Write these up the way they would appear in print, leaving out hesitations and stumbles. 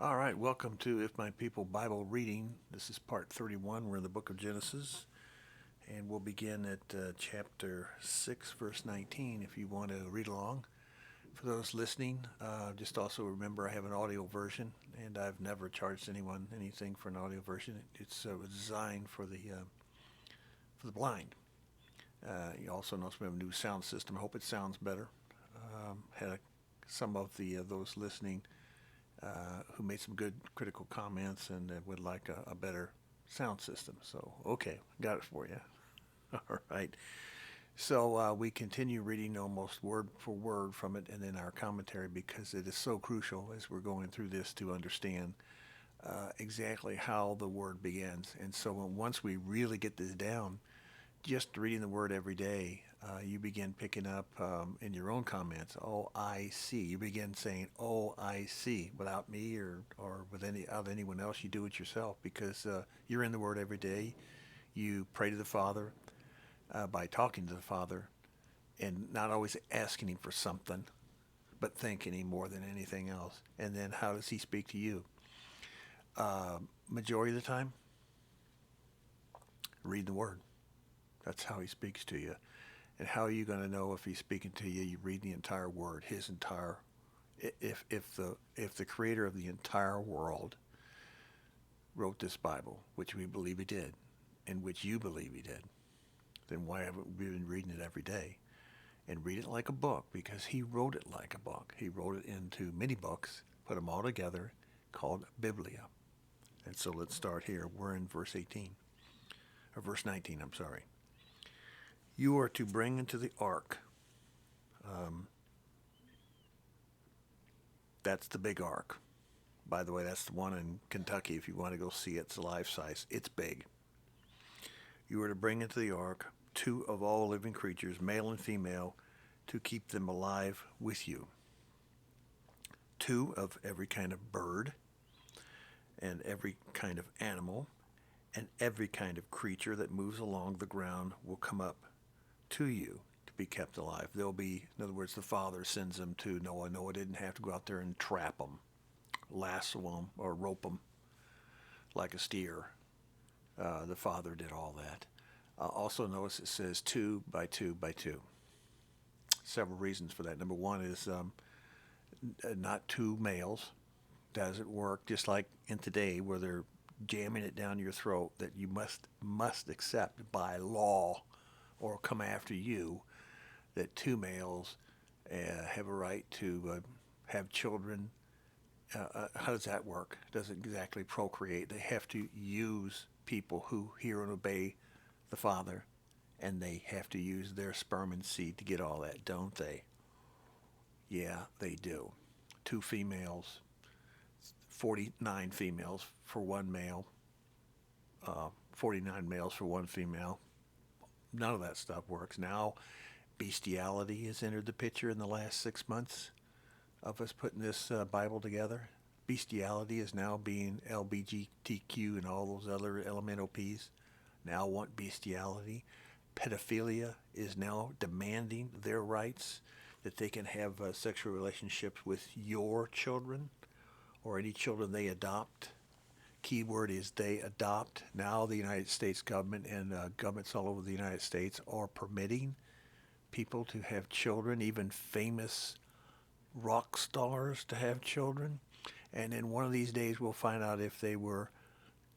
All right, welcome to If My People Bible Reading. This is part 31. We're in the book of Genesis, and we'll begin at chapter 6, verse 19, if you want to read along. For those listening, just also remember I have an audio version, and I've never charged anyone anything for an audio version. It's designed for the blind. You also notice we have a new sound system. I hope it sounds better. Some of the those listening who made some good critical comments and would like a better sound system. So, okay, got it for you. All right. So we continue reading almost word for word from it and then our commentary because it is so crucial as we're going through this to understand exactly how the word begins. And so once we really get this down, just reading the word every day, you begin picking up in your own comments, oh, I see. You begin saying, oh, I see, without me or with anyone else. You do it yourself because you're in the word every day. You pray to the Father by talking to the Father and not always asking Him for something, but thanking Him more than anything else. And then how does He speak to you? Majority of the time, read the word. That's how He speaks to you. And how are you going to know if He's speaking to you? You read the entire word, His entire. If the Creator of the entire world wrote this Bible, which we believe He did, and which you believe He did, then why haven't we been reading it every day? And read it like a book because He wrote it like a book. He wrote it into many books, put them all together, called Biblia. And so let's start here. We're in verse 18, or verse 19. I'm sorry. You are to bring into the ark. That's the big ark. By the way, that's the one in Kentucky. If you want to go see it, it's life size. It's big. You are to bring into the ark 2 of all living creatures, male and female, to keep them alive with you. 2 of every kind of bird and every kind of animal and every kind of creature that moves along the ground will come up to you to be kept alive. They'll be, in other words, the Father sends them to Noah. Noah didn't have to go out there and trap them, lasso them, or rope them like a steer. The Father did all that. Also notice it says 2 by 2 by 2. Several reasons for that. Number one is not 2 males. Doesn't work, just like in today where they're jamming it down your throat that you must accept by law or come after you, that 2 males have a right to have children. How does that work? It doesn't exactly procreate. They have to use people who hear and obey the Father, and they have to use their sperm and seed to get all that, don't they? Yeah, they do. 2 females, 49 females for 1 male, 49 males for 1 female. None of that stuff works. Now, bestiality has entered the picture in the last 6 months of us putting this Bible together. Bestiality is now being LBGTQ and all those other elemental P's now want bestiality. Pedophilia is now demanding their rights that they can have sexual relationships with your children or any children they adopt. Key word is they adopt. Now the United States government and governments all over the United States are permitting people to have children, even famous rock stars to have children. And then one of these days we'll find out if they were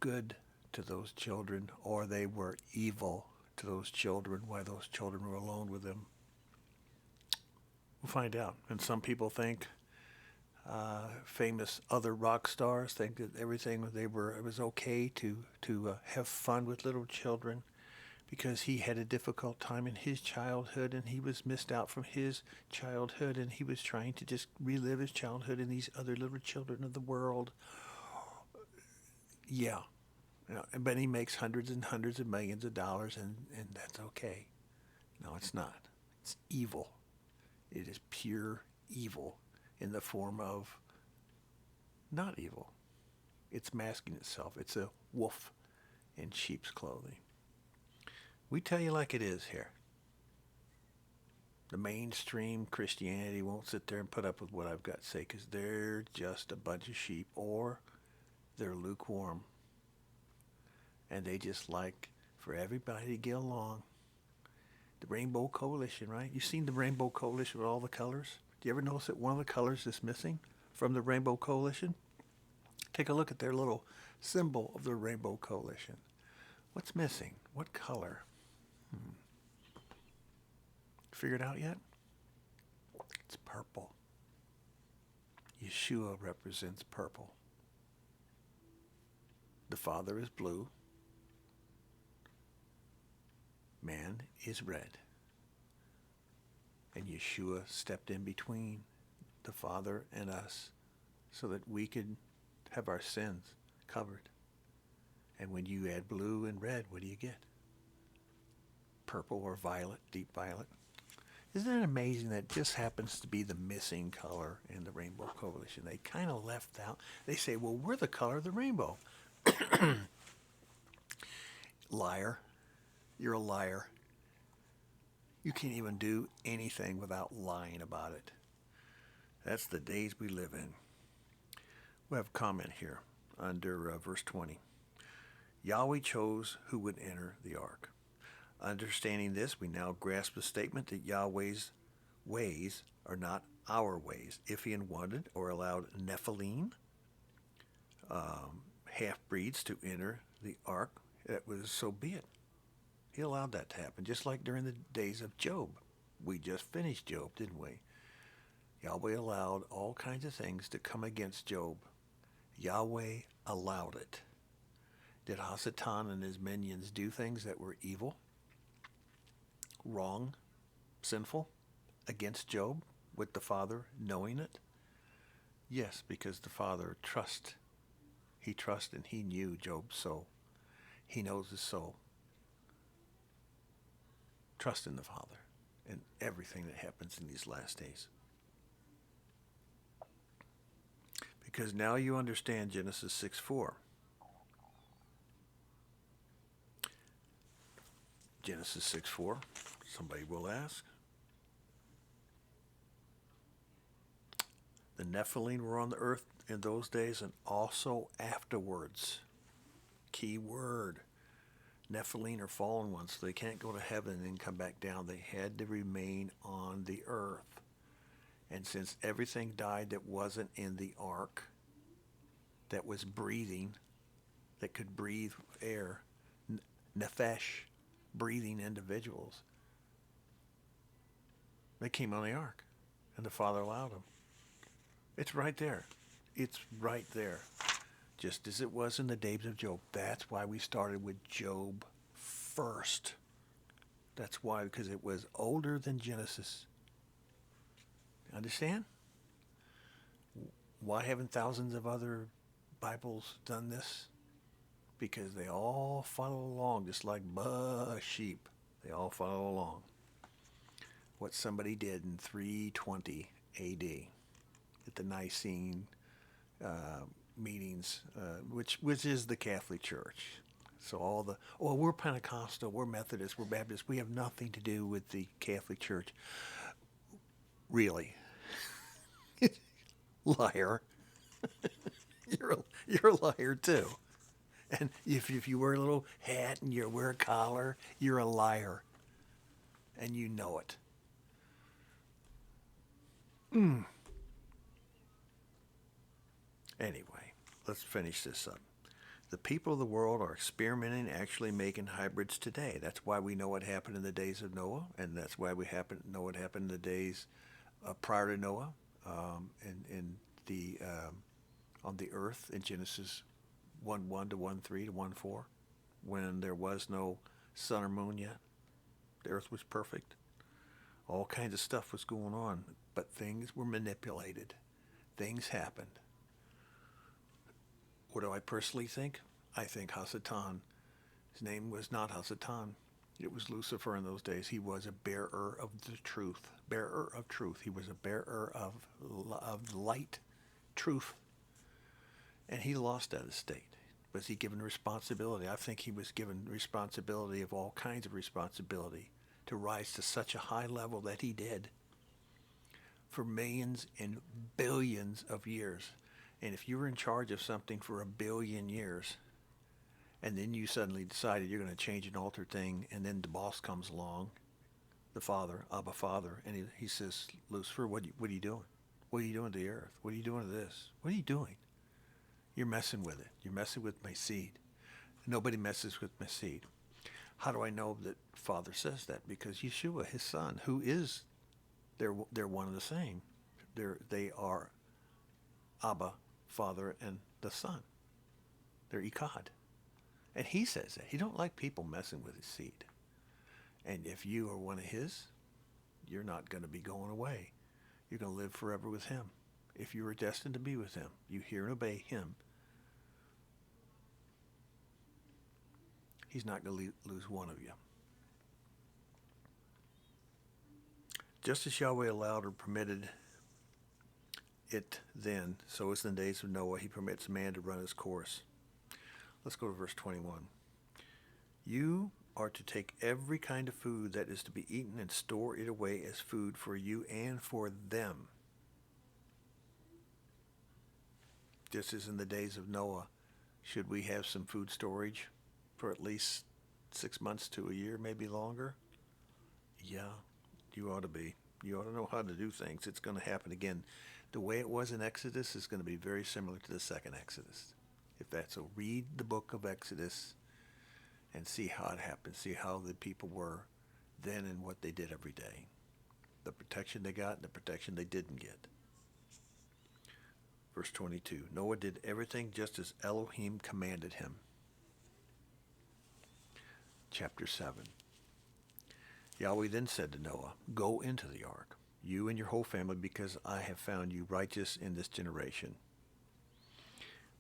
good to those children or they were evil to those children, why those children were alone with them. We'll find out. And some people think famous other rock stars think that everything it was okay to have fun with little children because he had a difficult time in his childhood and he was missed out from his childhood and he was trying to just relive his childhood in these other little children of the world. Yeah. But he makes hundreds and hundreds of millions of dollars and that's okay. No, it's not. It's evil. It is pure evil in the form of not evil. It's masking itself. It's a wolf in sheep's clothing. We tell you like it is here. The mainstream Christianity won't sit there and put up with what I've got to say because they're just a bunch of sheep, or they're lukewarm. And they just like for everybody to get along. The Rainbow Coalition, right? You've seen the Rainbow Coalition with all the colors? Do you ever notice that one of the colors is missing from the Rainbow Coalition? Take a look at their little symbol of the Rainbow Coalition. What's missing? What color? Figured out yet? It's purple. Yeshua represents purple. The Father is blue. Man is red. And Yeshua stepped in between the Father and us so that we could have our sins covered. And when you add blue and red, what do you get? Purple or violet, deep violet. Isn't it amazing that just happens to be the missing color in the Rainbow Coalition? They kind of left out. They say, well, we're the color of the rainbow. Liar. You're a liar. You can't even do anything without lying about it. That's the days we live in. We have a comment here under verse 20. Yahweh chose who would enter the ark. Understanding this, we now grasp the statement that Yahweh's ways are not our ways. If he wanted or allowed Nephilim, half-breeds, to enter the ark, that was so be it. He allowed that to happen, just like during the days of Job. We just finished Job, didn't we? Yahweh allowed all kinds of things to come against Job. Yahweh allowed it. Did Hasatan and his minions do things that were evil, wrong, sinful, against Job, with the Father knowing it? Yes, because the Father trusted. He trusted and he knew Job's soul. He knows his soul. Trust in the Father and everything that happens in these last days. Because now you understand Genesis 6:4. Genesis 6:4. Somebody will ask. The Nephilim were on the earth in those days and also afterwards. Key word. Nephilim are fallen ones, so they can't go to heaven and then come back down. They had to remain on the earth. And since everything died that wasn't in the ark, that was breathing, that could breathe air, nephesh, breathing individuals, they came on the ark, and the Father allowed them. It's right there. It's right there. Just as it was in the days of Job. That's why we started with Job first. That's why, because it was older than Genesis. Understand? Why haven't thousands of other Bibles done this? Because they all follow along, just like sheep. They all follow along. What somebody did in 320 A.D. at the Nicene meetings, which is the Catholic Church. So all the, we're Pentecostal, we're Methodist, we're Baptist. We have nothing to do with the Catholic Church. Really. Liar. You're a liar too. And if you wear a little hat and you wear a collar, you're a liar. And you know it. Anyway, let's finish this up. The people of the world are experimenting, actually making hybrids today. That's why we know what happened in the days of Noah, and that's why we know what happened in the days prior to Noah, on the earth in Genesis 1:1 to 1:3 to 1:4, when there was no sun or moon yet. The earth was perfect. All kinds of stuff was going on, but things were manipulated. Things happened. What do I personally think? I think Hasatan, his name was not Hasatan. It was Lucifer in those days. He was a bearer of the truth. Bearer of truth. He was a bearer of light, truth. And he lost that estate. Was he given responsibility? I think he was given responsibility of all kinds of responsibility to rise to such a high level that he did for millions and billions of years. And if you were in charge of something for a billion years, and then you suddenly decided you're going to change and alter thing, and then the boss comes along, the Father, Abba Father, and he says, Lucifer, what are you doing? What are you doing to the earth? What are you doing to this? What are you doing? You're messing with it. You're messing with my seed. Nobody messes with my seed. How do I know that Father says that? Because Yeshua, his son, who is, they're one and the same. They are Abba, Father, and the Son. They're Echad. And he says that. He don't like people messing with his seed. And if you are one of his, you're not going to be going away. You're going to live forever with him. If you are destined to be with him, you hear and obey him, he's not going to lose one of you. Just as Yahweh allowed or permitted it then, so as in the days of Noah, he permits man to run his course. Let's go to verse 21. You are to take every kind of food that is to be eaten and store it away as food for you and for them. Just as in the days of Noah, should we have some food storage for at least 6 months to a year, maybe longer? Yeah, you ought to be. You ought to know how to do things. It's going to happen again. The way it was in Exodus is going to be very similar to the second Exodus. If that's so, read the book of Exodus and see how it happened. See how the people were then and what they did every day. The protection they got and the protection they didn't get. Verse 22, Noah did everything just as Elohim commanded him. Chapter 7. Yahweh then said to Noah, go into the ark, you and your whole family, because I have found you righteous in this generation.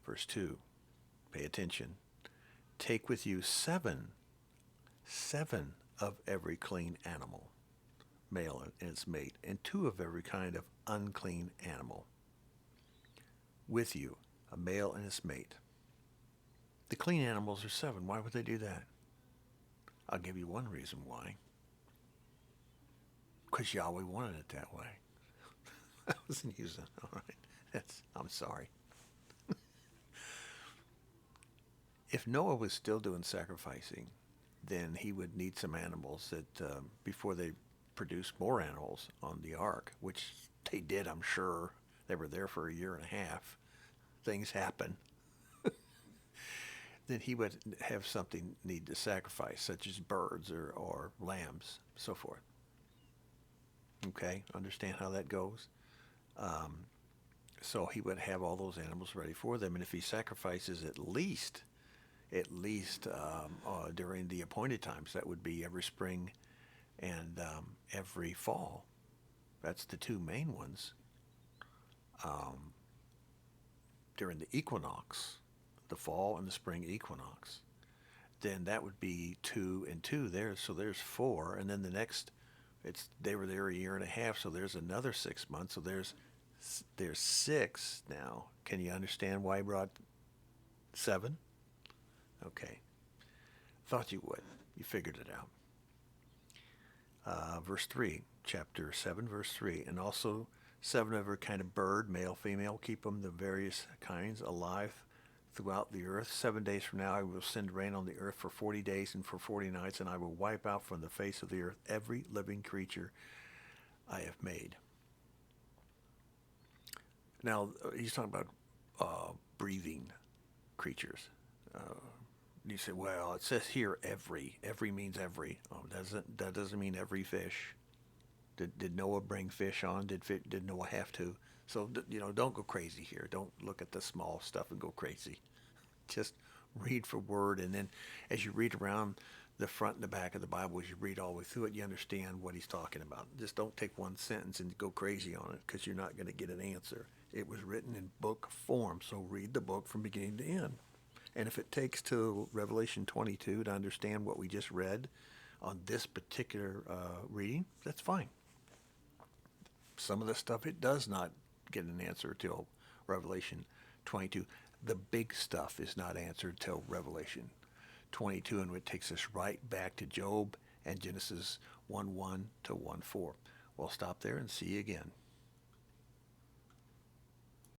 Verse 2, pay attention. Take with you seven of every clean animal, male and its mate, and 2 of every kind of unclean animal. With you, a male and its mate. The clean animals are 7. Why would they do that? I'll give you one reason why. Because Yahweh wanted it that way. I wasn't using it. All right. I'm sorry. If Noah was still doing sacrificing, then he would need some animals that before they produced more animals on the ark, which they did, I'm sure. They were there for a year and a half. Things happen. Then he would have something need to sacrifice, such as birds or lambs, so forth. Okay, understand how that goes? So he would have all those animals ready for them, and if he sacrifices at least during the appointed times, that would be every spring and every fall. That's the 2 main ones. During the equinox, the fall and the spring equinox, then that would be 2 and 2 there. So there's 4, and then the next, they were there a year and a half, so there's another 6 months. So there's 6 now. Can you understand why he brought 7? Okay. Thought you would. You figured it out. Verse 3, chapter 7, verse 3. And also 7 of every kind of bird, male, female, keep them, the various kinds, alive throughout the earth. 7 days from now I will send rain on the earth for 40 days and for 40 nights, and I will wipe out from the face of the earth every living creature I have made. Now, he's talking about breathing creatures. You say, well, it says here every. Every means every. Oh, that doesn't mean every fish. Did Noah bring fish on? Did Noah have to? So, don't go crazy here. Don't look at the small stuff and go crazy. Just read for word, and then as you read around the front and the back of the Bible, as you read all the way through it, you understand what he's talking about. Just don't take one sentence and go crazy on it, because you're not going to get an answer. It was written in book form, so read the book from beginning to end. And if it takes till Revelation 22 to understand what we just read on this particular reading, that's fine. Some of the stuff, it does not get an answer till Revelation 22. The big stuff is not answered till Revelation 22, and it takes us right back to Job and Genesis 1:1 to 1:4. We'll stop there and see you again.